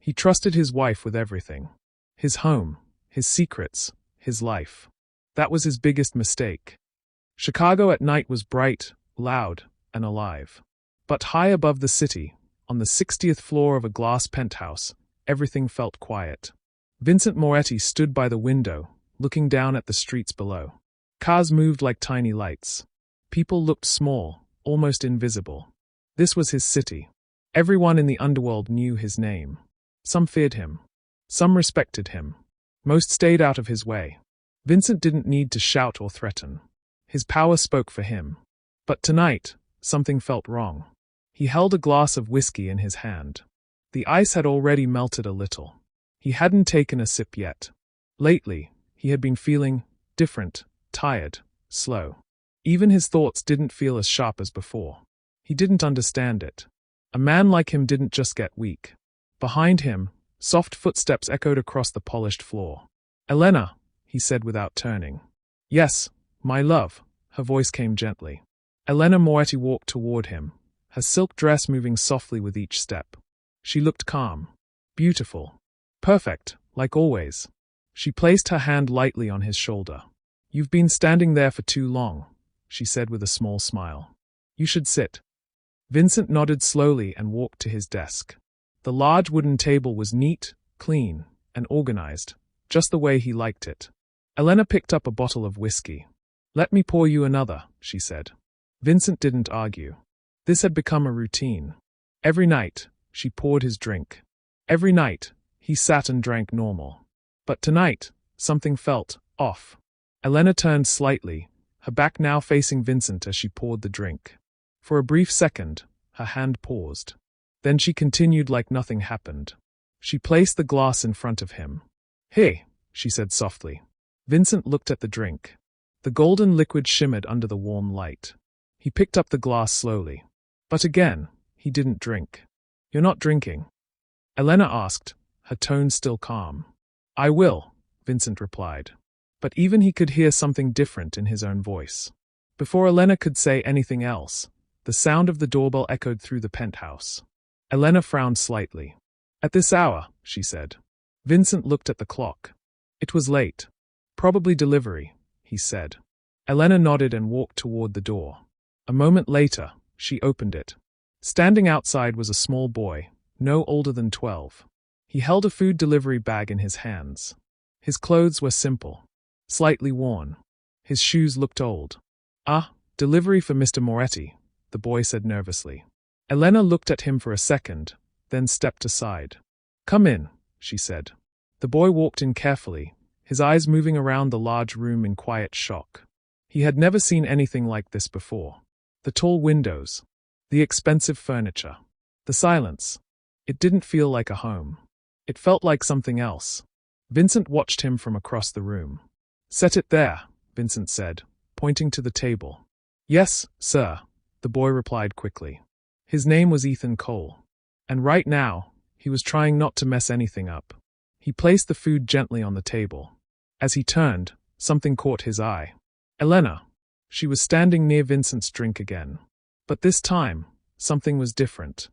He trusted his wife with everything. His home, his secrets, his life. That was his biggest mistake. Chicago at night was bright, loud, and alive. But high above the city, on the 60th floor of a glass penthouse, everything felt quiet. Vincent Moretti stood by the window, looking down at the streets below. Cars moved like tiny lights. People looked small, almost invisible. This was his city. Everyone in the underworld knew his name. Some feared him. Some respected him. Most stayed out of his way. Vincent didn't need to shout or threaten. His power spoke for him. But tonight, something felt wrong. He held a glass of whiskey in his hand. The ice had already melted a little. He hadn't taken a sip yet. Lately, he had been feeling different, tired, slow. Even his thoughts didn't feel as sharp as before. He didn't understand it. A man like him didn't just get weak. Behind him, soft footsteps echoed across the polished floor. "Elena," he said without turning. "Yes, my love," her voice came gently. Elena Moretti walked toward him, her silk dress moving softly with each step. She looked calm, beautiful, perfect, like always. She placed her hand lightly on his shoulder. "You've been standing there for too long," she said with a small smile. "You should sit." Vincent nodded slowly and walked to his desk. The large wooden table was neat, clean, and organized, just the way he liked it. Elena picked up a bottle of whiskey. "Let me pour you another," she said. Vincent didn't argue. This had become a routine. Every night, she poured his drink. Every night, he sat and drank normal. But tonight, something felt off. Elena turned slightly, her back now facing Vincent as she poured the drink. For a brief second, her hand paused. Then she continued like nothing happened. She placed the glass in front of him. "Hey," she said softly. Vincent looked at the drink. The golden liquid shimmered under the warm light. He picked up the glass slowly. But again, he didn't drink. "You're not drinking?" Elena asked, her tone still calm. "I will," Vincent replied. But even he could hear something different in his own voice. Before Elena could say anything else, the sound of the doorbell echoed through the penthouse. Elena frowned slightly. "At this hour," she said. Vincent looked at the clock. It was late. "Probably delivery," he said. Elena nodded and walked toward the door. A moment later, she opened it. Standing outside was a small boy, no older than 12. He held a food delivery bag in his hands. His clothes were simple, slightly worn. His shoes looked old. "Ah, delivery for Mr. Moretti," the boy said nervously. Elena looked at him for a second, then stepped aside. "Come in," she said. The boy walked in carefully, his eyes moving around the large room in quiet shock. He had never seen anything like this before. The tall windows, the expensive furniture, the silence. It didn't feel like a home. It felt like something else. Vincent watched him from across the room. "Set it there," Vincent said, pointing to the table. "Yes, sir," the boy replied quickly. His name was Ethan Cole. And right now, he was trying not to mess anything up. He placed the food gently on the table. As he turned, something caught his eye. Elena. She was standing near Vincent's drink again. But this time, something was different.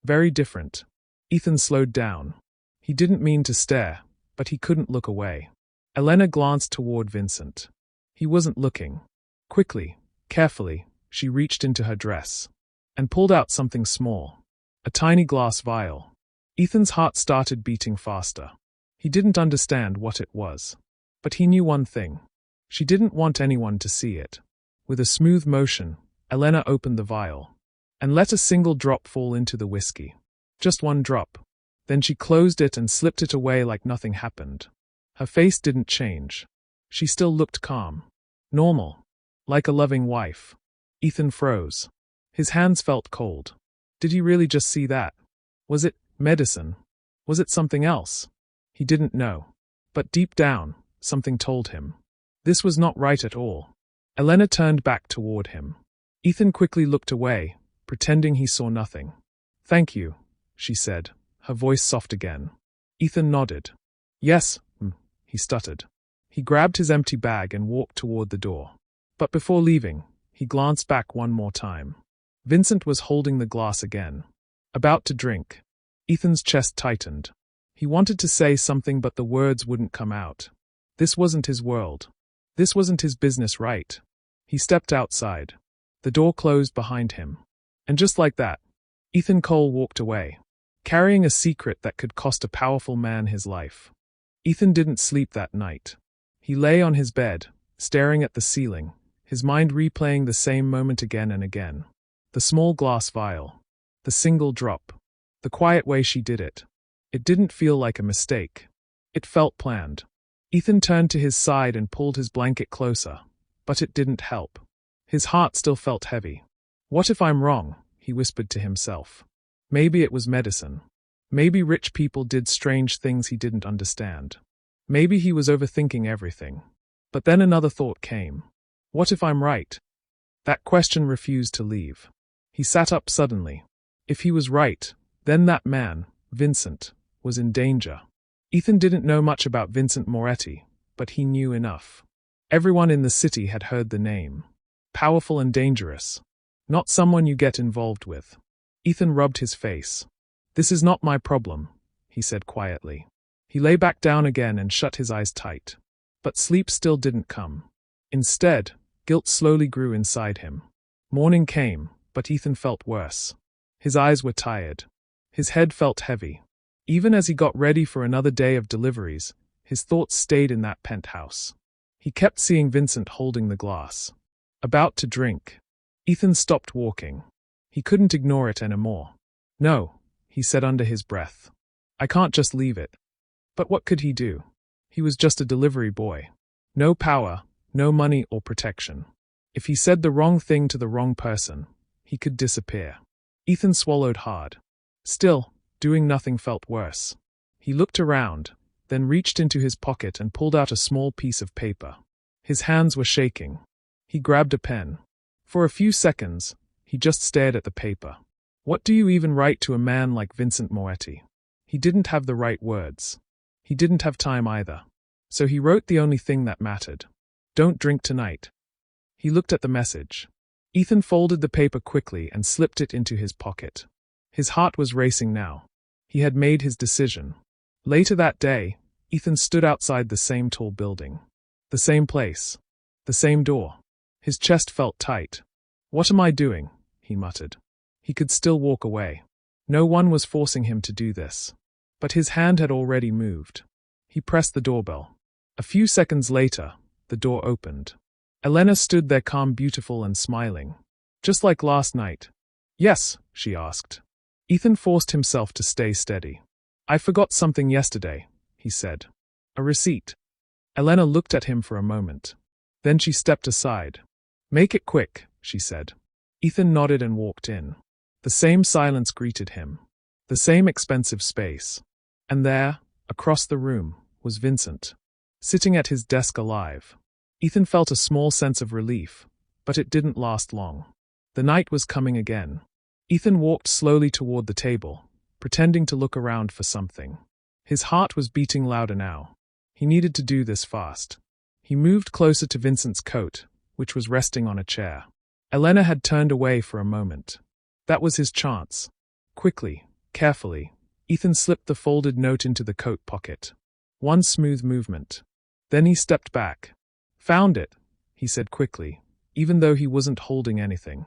Very different. Ethan slowed down. He didn't mean to stare, but he couldn't look away. Elena glanced toward Vincent. He wasn't looking. Quickly, carefully, she reached into her dress and pulled out something small. A tiny glass vial. Ethan's heart started beating faster. He didn't understand what it was. But he knew one thing. She didn't want anyone to see it. With a smooth motion, Elena opened the vial and let a single drop fall into the whiskey. Just one drop. Then she closed it and slipped it away like nothing happened. Her face didn't change. She still looked calm. Normal. Like a loving wife. Ethan froze. His hands felt cold. Did he really just see that? Was it medicine? Was it something else? He didn't know. But deep down, something told him. This was not right at all. Elena turned back toward him. Ethan quickly looked away, pretending he saw nothing. "Thank you," she said, her voice soft again. Ethan nodded. "Yes," he stuttered. He grabbed his empty bag and walked toward the door. But before leaving, he glanced back one more time. Vincent was holding the glass again. About to drink. Ethan's chest tightened. He wanted to say something, but the words wouldn't come out. This wasn't his world. This wasn't his business, right? He stepped outside. The door closed behind him. And just like that, Ethan Cole walked away, carrying a secret that could cost a powerful man his life. Ethan didn't sleep that night. He lay on his bed, staring at the ceiling, his mind replaying the same moment again and again. The small glass vial. The single drop. The quiet way she did it. It didn't feel like a mistake. It felt planned. Ethan turned to his side and pulled his blanket closer, but it didn't help. His heart still felt heavy. What if I'm wrong? He whispered to himself. Maybe it was medicine. Maybe rich people did strange things he didn't understand. Maybe he was overthinking everything. But then another thought came. What if I'm right? That question refused to leave. He sat up suddenly. If he was right, then that man, Vincent, was in danger. Ethan didn't know much about Vincent Moretti, but he knew enough. Everyone in the city had heard the name. Powerful and dangerous. Not someone you get involved with. Ethan rubbed his face. This is not my problem, he said quietly. He lay back down again and shut his eyes tight. But sleep still didn't come. Instead, guilt slowly grew inside him. Morning came, but Ethan felt worse. His eyes were tired. His head felt heavy. Even as he got ready for another day of deliveries, his thoughts stayed in that penthouse. He kept seeing Vincent holding the glass. About to drink. Ethan stopped walking. He couldn't ignore it anymore. No, he said under his breath. I can't just leave it. But what could he do? He was just a delivery boy. No power, no money or protection. If he said the wrong thing to the wrong person, he could disappear. Ethan swallowed hard. Still, doing nothing felt worse. He looked around, then reached into his pocket and pulled out a small piece of paper. His hands were shaking. He grabbed a pen. For a few seconds, he just stared at the paper. What do you even write to a man like Vincent Moretti? He didn't have the right words. He didn't have time either. So he wrote the only thing that mattered. Don't drink tonight. He looked at the message. Ethan folded the paper quickly and slipped it into his pocket. His heart was racing now. He had made his decision. Later that day, Ethan stood outside the same tall building. The same place. The same door. His chest felt tight. What am I doing? He muttered. He could still walk away. No one was forcing him to do this. But his hand had already moved. He pressed the doorbell. A few seconds later, the door opened. Elena stood there calm, beautiful and smiling. Just like last night. Yes, she asked. Ethan forced himself to stay steady. I forgot something yesterday, he said. A receipt. Elena looked at him for a moment. Then she stepped aside. Make it quick, she said. Ethan nodded and walked in. The same silence greeted him. The same expensive space. And there, across the room, was Vincent. Sitting at his desk alive. Ethan felt a small sense of relief, but it didn't last long. The night was coming again. Ethan walked slowly toward the table, pretending to look around for something. His heart was beating louder now. He needed to do this fast. He moved closer to Vincent's coat, which was resting on a chair. Elena had turned away for a moment. That was his chance. Quickly, carefully, Ethan slipped the folded note into the coat pocket. One smooth movement. Then he stepped back. Found it, he said quickly, even though he wasn't holding anything.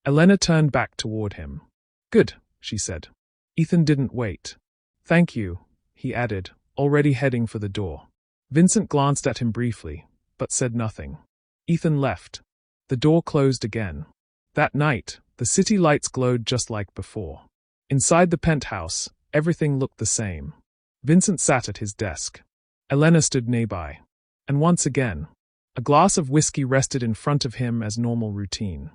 Elena turned back toward him. Good, she said. Ethan didn't wait. Thank you, he added, already heading for the door. Vincent glanced at him briefly, but said nothing. Ethan left. The door closed again. That night, the city lights glowed just like before. Inside the penthouse, everything looked the same. Vincent sat at his desk. Elena stood nearby. And once again, a glass of whiskey rested in front of him as normal routine.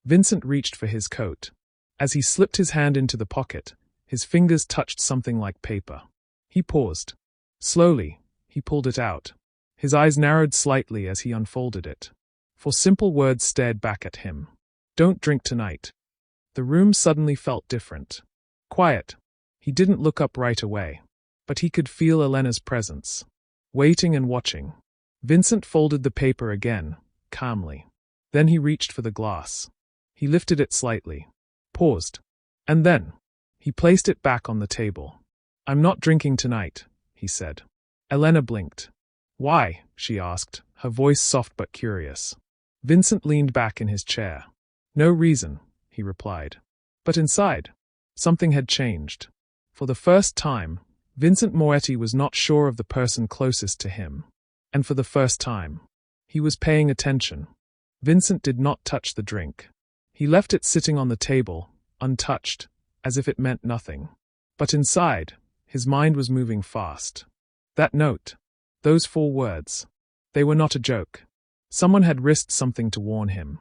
Vincent reached for his coat. As he slipped his hand into the pocket, his fingers touched something like paper. He paused. Slowly, he pulled it out. His eyes narrowed slightly as he unfolded it. Four simple words stared back at him. Don't drink tonight. The room suddenly felt different. Quiet. He didn't look up right away. But he could feel Elena's presence. Waiting and watching. Vincent folded the paper again, calmly. Then he reached for the glass. He lifted it slightly. Paused. And then, he placed it back on the table. I'm not drinking tonight, he said. Elena blinked. Why? She asked, her voice soft but curious. Vincent leaned back in his chair. No reason, he replied. But inside, something had changed. For the first time, Vincent Moretti was not sure of the person closest to him. And for the first time, he was paying attention. Vincent did not touch the drink. He left it sitting on the table, untouched, as if it meant nothing. But inside, his mind was moving fast. That note, those 4 words, they were not a joke. Someone had risked something to warn him.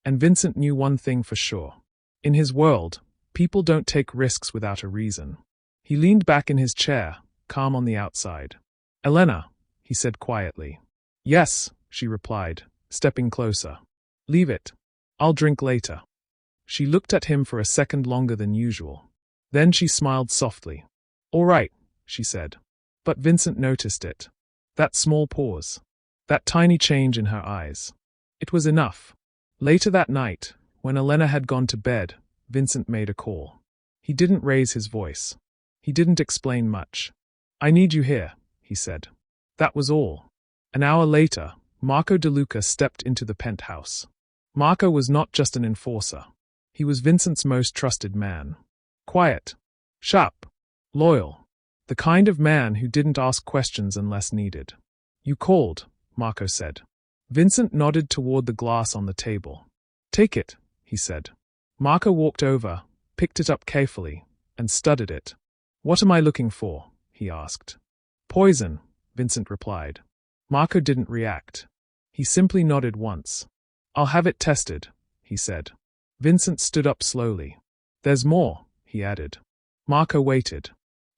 And Vincent knew one thing for sure. In his world, people don't take risks without a reason. He leaned back in his chair, calm on the outside. Elena, he said quietly. Yes, she replied, stepping closer. Leave it. I'll drink later. She looked at him for a second longer than usual. Then she smiled softly. All right, she said. But Vincent noticed it. That small pause. That tiny change in her eyes. It was enough. Later that night, when Elena had gone to bed, Vincent made a call. He didn't raise his voice. He didn't explain much. I need you here, he said. That was all. An hour later, Marco De Luca stepped into the penthouse. Marco was not just an enforcer. He was Vincent's most trusted man. Quiet, sharp, loyal. The kind of man who didn't ask questions unless needed. You called, Marco said. Vincent nodded toward the glass on the table. Take it, he said. Marco walked over, picked it up carefully, and studied it. What am I looking for? He asked. Poison, Vincent replied. Marco didn't react. He simply nodded once. I'll have it tested, he said. Vincent stood up slowly. There's more, he added. Marco waited.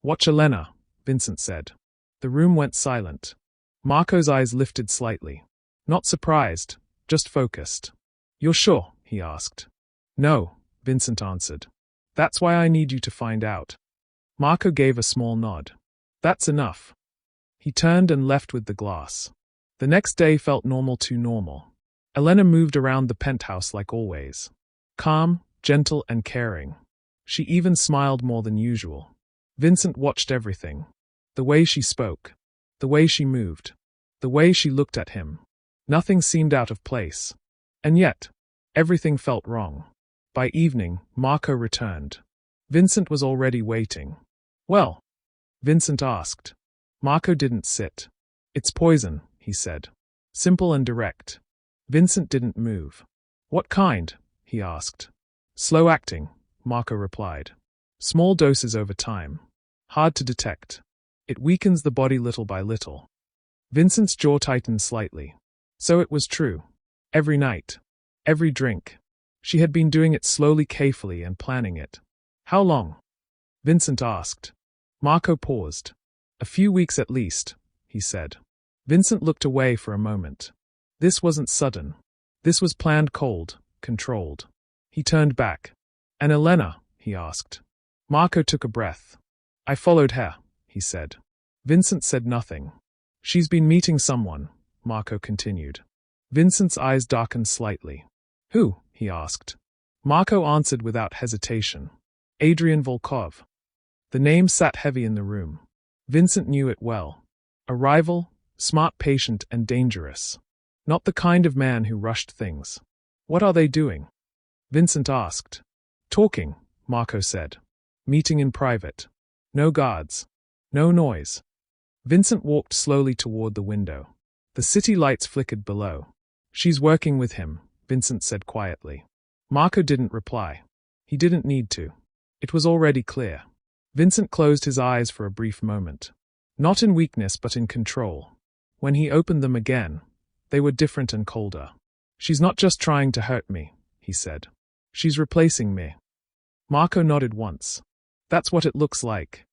Watch Elena, Vincent said. The room went silent. Marco's eyes lifted slightly. Not surprised, just focused. You're sure? He asked. No, Vincent answered. That's why I need you to find out. Marco gave a small nod. That's enough. He turned and left with the glass. The next day felt normal too normal. Elena moved around the penthouse like always. Calm, gentle, and caring. She even smiled more than usual. Vincent watched everything. The way she spoke. The way she moved. The way she looked at him. Nothing seemed out of place. And yet, everything felt wrong. By evening, Marco returned. Vincent was already waiting. Well? Vincent asked. Marco didn't sit. It's poison, he said. Simple and direct. Vincent didn't move. What kind? He asked. Slow acting, Marco replied. Small doses over time. Hard to detect. It weakens the body little by little. Vincent's jaw tightened slightly. So it was true. Every night. Every drink. She had been doing it slowly, carefully, and planning it. How long? Vincent asked. Marco paused. A few weeks at least, he said. Vincent looked away for a moment. This wasn't sudden. This was planned, cold, controlled. He turned back. And Elena? He asked. Marco took a breath. I followed her, he said. Vincent said nothing. She's been meeting someone, Marco continued. Vincent's eyes darkened slightly. Who? He asked. Marco answered without hesitation. Adrian Volkov. The name sat heavy in the room. Vincent knew it well. A rival, smart, patient, and dangerous. Not the kind of man who rushed things. What are they doing? Vincent asked. Talking, Marco said. Meeting in private. No guards. No noise. Vincent walked slowly toward the window. The city lights flickered below. She's working with him, Vincent said quietly. Marco didn't reply. He didn't need to. It was already clear. Vincent closed his eyes for a brief moment. Not in weakness but in control. When he opened them again, they were different and colder. She's not just trying to hurt me, he said. She's replacing me. Marco nodded once. That's what it looks like.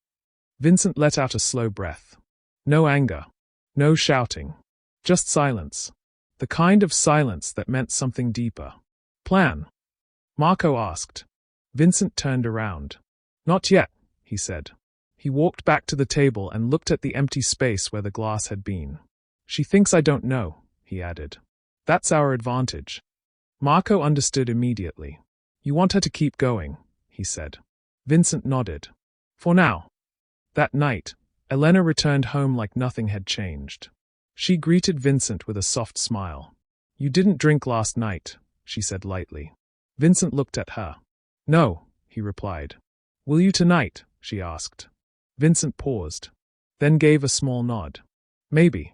Vincent let out a slow breath. No anger. No shouting. Just silence. The kind of silence that meant something deeper. Plan? Marco asked. Vincent turned around. Not yet, he said. He walked back to the table and looked at the empty space where the glass had been. She thinks I don't know, he added. That's our advantage. Marco understood immediately. You want her to keep going, he said. Vincent nodded. For now. That night, Elena returned home like nothing had changed. She greeted Vincent with a soft smile. "You didn't drink last night," she said lightly. Vincent looked at her. "No," he replied. "Will you tonight?" she asked. Vincent paused, then gave a small nod. "Maybe."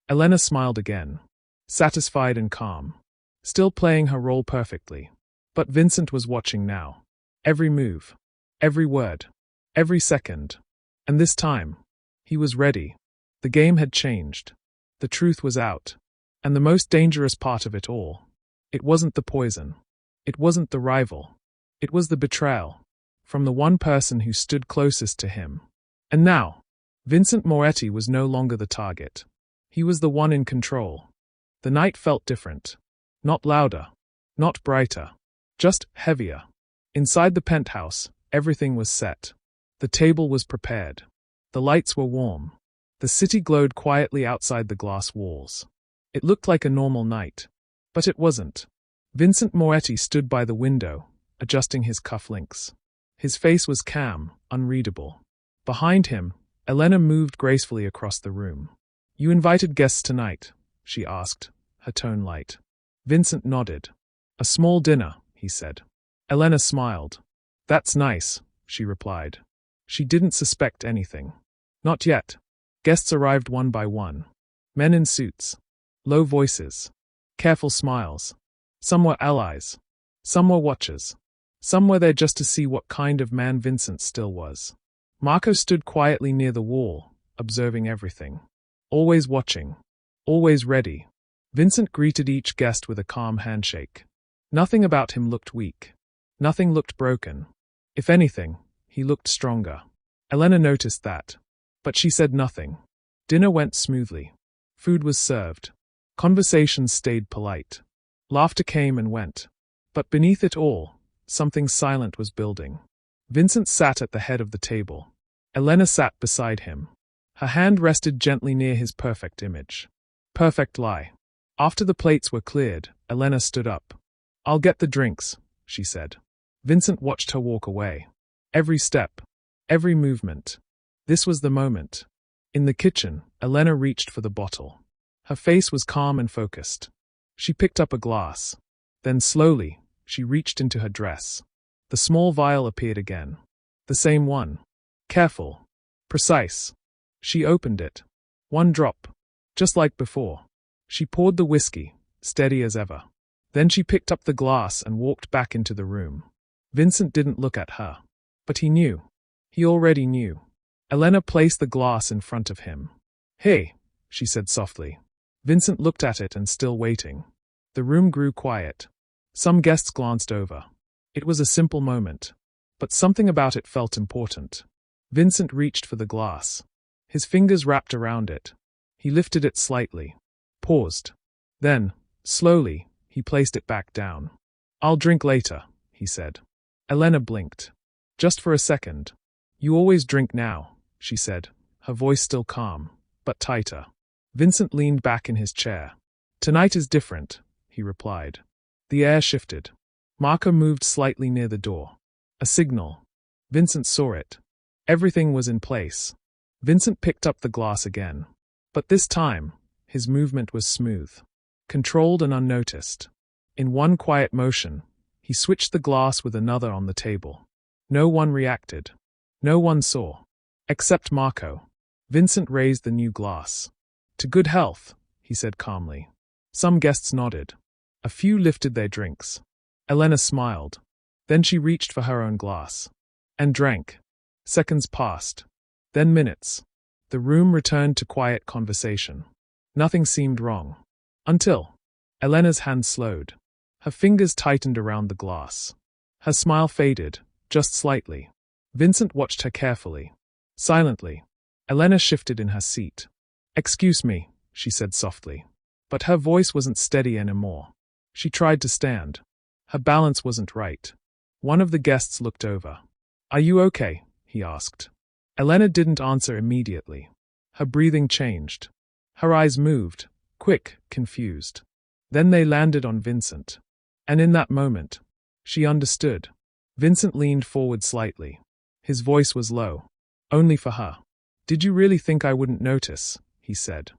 Elena smiled again, satisfied and calm, still playing her role perfectly. But Vincent was watching now. Every move, every word, every second. And this time, he was ready. The game had changed. The truth was out. And the most dangerous part of it all, it wasn't the poison. It wasn't the rival. It was the betrayal. From the one person who stood closest to him. And now, Vincent Moretti was no longer the target. He was the one in control. The night felt different. Not louder. Not brighter. Just heavier. Inside the penthouse, everything was set. The table was prepared. The lights were warm. The city glowed quietly outside the glass walls. It looked like a normal night. But it wasn't. Vincent Moretti stood by the window, adjusting his cufflinks. His face was calm, unreadable. Behind him, Elena moved gracefully across the room. "You invited guests tonight?" she asked, her tone light. Vincent nodded. "A small dinner," he said. Elena smiled. "That's nice," she replied. She didn't suspect anything. Not yet. Guests arrived one by one. Men in suits. Low voices. Careful smiles. Some were allies. Some were watchers. Some were there just to see what kind of man Vincent still was. Marco stood quietly near the wall, observing everything. Always watching. Always ready. Vincent greeted each guest with a calm handshake. Nothing about him looked weak. Nothing looked broken. If anything, he looked stronger. Elena noticed that. But she said nothing. Dinner went smoothly. Food was served. Conversations stayed polite. Laughter came and went. But beneath it all, something silent was building. Vincent sat at the head of the table. Elena sat beside him. Her hand rested gently near his perfect image. Perfect lie. After the plates were cleared, Elena stood up. "I'll get the drinks," she said. Vincent watched her walk away. Every step. Every movement. This was the moment. In the kitchen, Elena reached for the bottle. Her face was calm and focused. She picked up a glass. Then slowly, she reached into her dress. The small vial appeared again. The same one. Careful. Precise. She opened it. One drop. Just like before. She poured the whiskey, steady as ever. Then she picked up the glass and walked back into the room. Vincent didn't look at her. But he knew. He already knew. Elena placed the glass in front of him. "Hey," she said softly. Vincent looked at it and still waiting. The room grew quiet. Some guests glanced over. It was a simple moment. But something about it felt important. Vincent reached for the glass. His fingers wrapped around it. He lifted it slightly. Paused. Then, slowly, he placed it back down. "I'll drink later," he said. Elena blinked. "Just for a second." "You always drink now," she said, her voice still calm, but tighter. Vincent leaned back in his chair. "Tonight is different," he replied. The air shifted. Marco moved slightly near the door. A signal. Vincent saw it. Everything was in place. Vincent picked up the glass again. But this time, his movement was smooth. Controlled and unnoticed. In one quiet motion, he switched the glass with another on the table. No one reacted. No one saw. Except Marco. Vincent raised the new glass. "To good health," he said calmly. Some guests nodded. A few lifted their drinks. Elena smiled. Then she reached for her own glass. And drank. Seconds passed. Then minutes. The room returned to quiet conversation. Nothing seemed wrong. Until Elena's hand slowed. Her fingers tightened around the glass. Her smile faded, just slightly. Vincent watched her carefully. Silently. Elena shifted in her seat. "Excuse me," she said softly. But her voice wasn't steady anymore. She tried to stand. Her balance wasn't right. One of the guests looked over. "Are you okay?" he asked. Elena didn't answer immediately. Her breathing changed. Her eyes moved, quick, confused. Then they landed on Vincent. And in that moment, she understood. Vincent leaned forward slightly. His voice was low. Only for her. Did you really think I wouldn't notice? He said.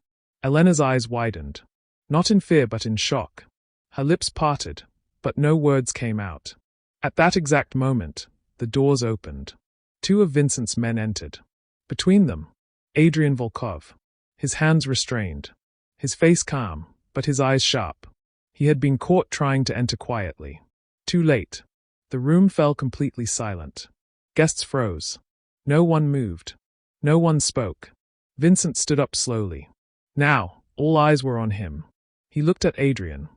Elena's eyes widened. Not in fear but in shock. Her lips parted, but no words came out. At that exact moment, the doors opened. 2 of Vincent's men entered. Between them, Adrian Volkov, his hands restrained, his face calm, but his eyes sharp. He had been caught trying to enter quietly. Too late. The room fell completely silent. Guests froze. No one moved. No one spoke. Vincent stood up slowly. Now, all eyes were on him. He looked at Adrian,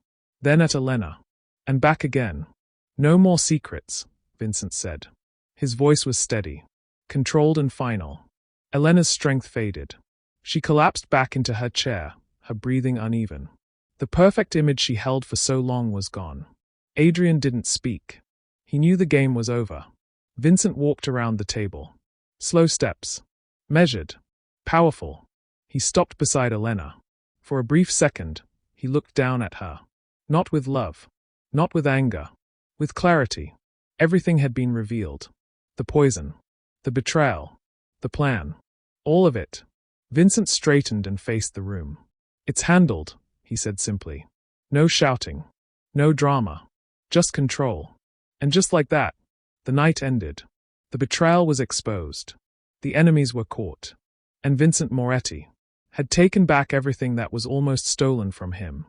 then at Elena, and back again. No more secrets, Vincent said. His voice was steady, controlled and final. Elena's strength faded. She collapsed back into her chair, her breathing uneven. The perfect image she held for so long was gone. Adrian didn't speak. He knew the game was over. Vincent walked around the table. Slow steps. Measured. Powerful. He stopped beside Elena. For a brief second, he looked down at her. Not with love. Not with anger. With clarity. Everything had been revealed. The poison. The betrayal. The plan. All of it. Vincent straightened and faced the room. It's handled, he said simply. No shouting. No drama. Just control. And just like that, the night ended. The betrayal was exposed. The enemies were caught. And Vincent Moretti had taken back everything that was almost stolen from him.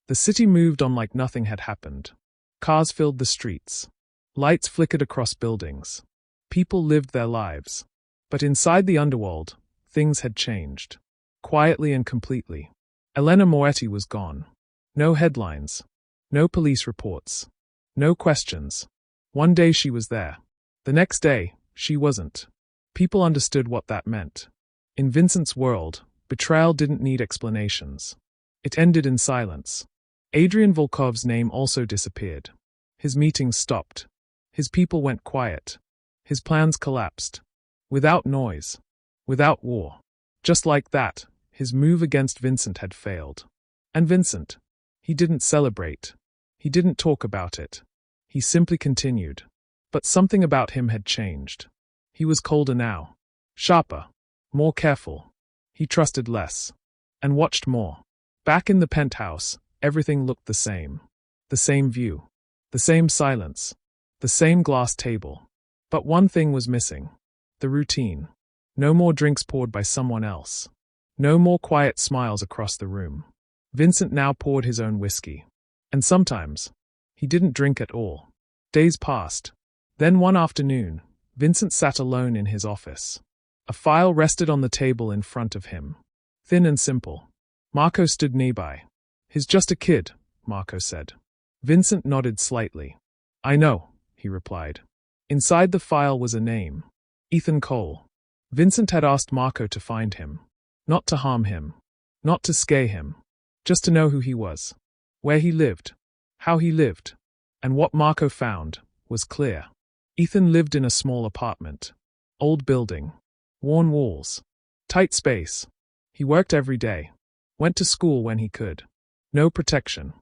The city moved on like nothing had happened. Cars filled the streets. Lights flickered across buildings. People lived their lives. But inside the underworld, things had changed. Quietly and completely. Elena Moretti was gone. No headlines. No police reports. No questions. One day she was there. The next day, she wasn't. People understood what that meant. In Vincent's world, betrayal didn't need explanations. It ended in silence. Adrian Volkov's name also disappeared. His meetings stopped. His people went quiet. His plans collapsed. Without noise. Without war. Just like that, his move against Vincent had failed. And Vincent? He didn't celebrate. He didn't talk about it. He simply continued. But something about him had changed. He was colder now. Sharper. More careful. He trusted less. And watched more. Back in the penthouse, everything looked the same. The same view. The same silence. The same glass table. But one thing was missing. The routine. No more drinks poured by someone else. No more quiet smiles across the room. Vincent now poured his own whiskey. And sometimes, he didn't drink at all. Days passed. Then one afternoon, Vincent sat alone in his office. A file rested on the table in front of him. Thin and simple. Marco stood nearby. "He's just a kid," Marco said. Vincent nodded slightly. "I know," he replied. Inside the file was a name. Ethan Cole. Vincent had asked Marco to find him. Not to harm him. Not to scare him. Just to know who he was. Where he lived. How he lived. And what Marco found was clear. Ethan lived in a small apartment. Old building. Worn walls. Tight space. He worked every day. Went to school when he could. No protection.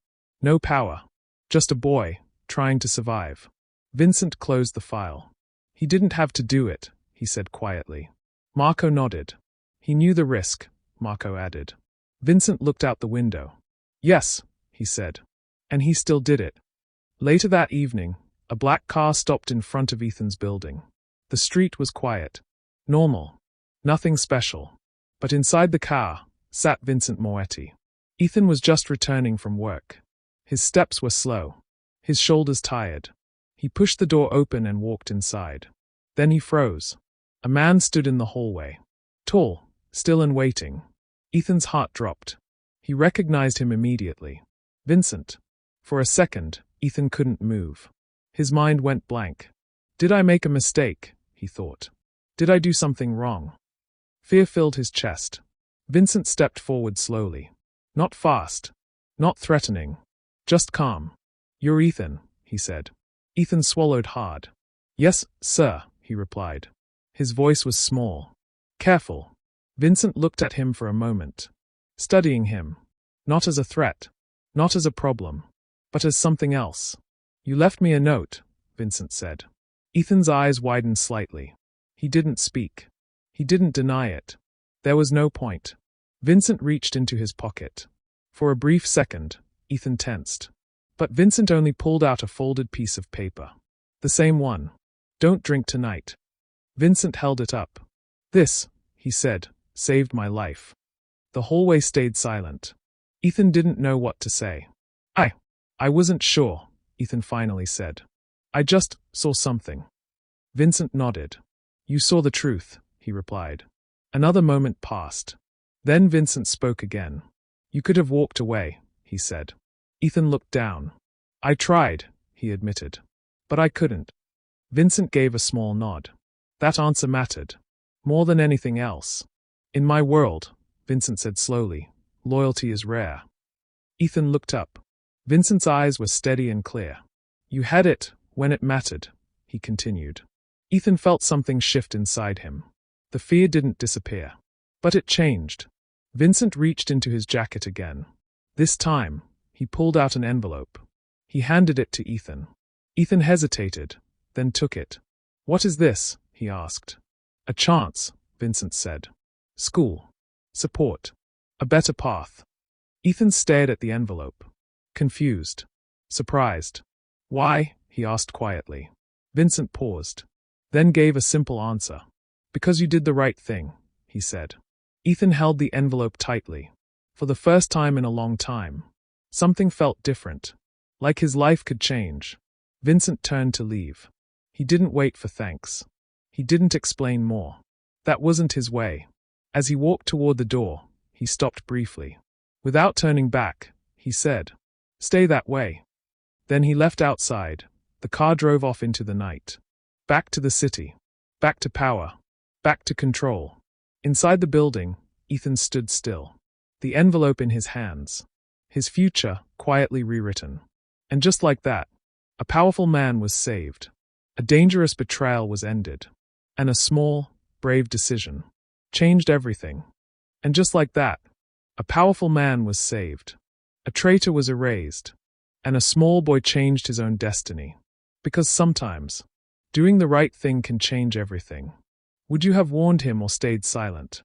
No power. Just a boy, trying to survive. Vincent closed the file. He didn't have to do it, he said quietly. Marco nodded. He knew the risk, Marco added. Vincent looked out the window. "Yes," he said. And he still did it. Later that evening, a black car stopped in front of Ethan's building. The street was quiet. Normal. Nothing special. But inside the car sat Vincent Moretti. Ethan was just returning from work. His steps were slow. His shoulders tired. He pushed the door open and walked inside. Then he froze. A man stood in the hallway. Tall, still and waiting. Ethan's heart dropped. He recognized him immediately. Vincent. For a second, Ethan couldn't move. His mind went blank. Did I make a mistake? He thought. Did I do something wrong? Fear filled his chest. Vincent stepped forward slowly. Not fast. Not threatening. Just calm. "You're Ethan," he said. Ethan swallowed hard. "Yes, sir," he replied. His voice was small. Careful. Vincent looked at him for a moment. Studying him. Not as a threat. Not as a problem. But as something else. "You left me a note," Vincent said. Ethan's eyes widened slightly. He didn't speak. He didn't deny it. There was no point. Vincent reached into his pocket. For a brief second, Ethan tensed. But Vincent only pulled out a folded piece of paper. The same one. Don't drink tonight. Vincent held it up. This, he said, saved my life. The hallway stayed silent. Ethan didn't know what to say. I wasn't sure, Ethan finally said. I just saw something. Vincent nodded. You saw the truth, he replied. Another moment passed. Then Vincent spoke again. You could have walked away, he said. Ethan looked down. I tried, he admitted. But I couldn't. Vincent gave a small nod. That answer mattered. More than anything else. In my world, Vincent said slowly, loyalty is rare. Ethan looked up. Vincent's eyes were steady and clear. You had it when it mattered, he continued. Ethan felt something shift inside him. The fear didn't disappear. But it changed. Vincent reached into his jacket again. This time, he pulled out an envelope. He handed it to Ethan. Ethan hesitated, then took it. What is this? He asked. A chance, Vincent said. School. Support. A better path. Ethan stared at the envelope. Confused. Surprised. Why? He asked quietly. Vincent paused. Then gave a simple answer. Because you did the right thing, he said. Ethan held the envelope tightly. For the first time in a long time. Something felt different. Like his life could change. Vincent turned to leave. He didn't wait for thanks. He didn't explain more. That wasn't his way. As he walked toward the door, he stopped briefly. Without turning back, he said, Stay that way. Then he left outside. The car drove off into the night. Back to the city. Back to power. Back to control. Inside the building, Ethan stood still. The envelope in his hands. His future quietly rewritten. And just like that, a powerful man was saved. A dangerous betrayal was ended. And a small, brave decision changed everything. And just like that, a powerful man was saved. A traitor was erased. And a small boy changed his own destiny. Because sometimes, doing the right thing can change everything. Would you have warned him or stayed silent?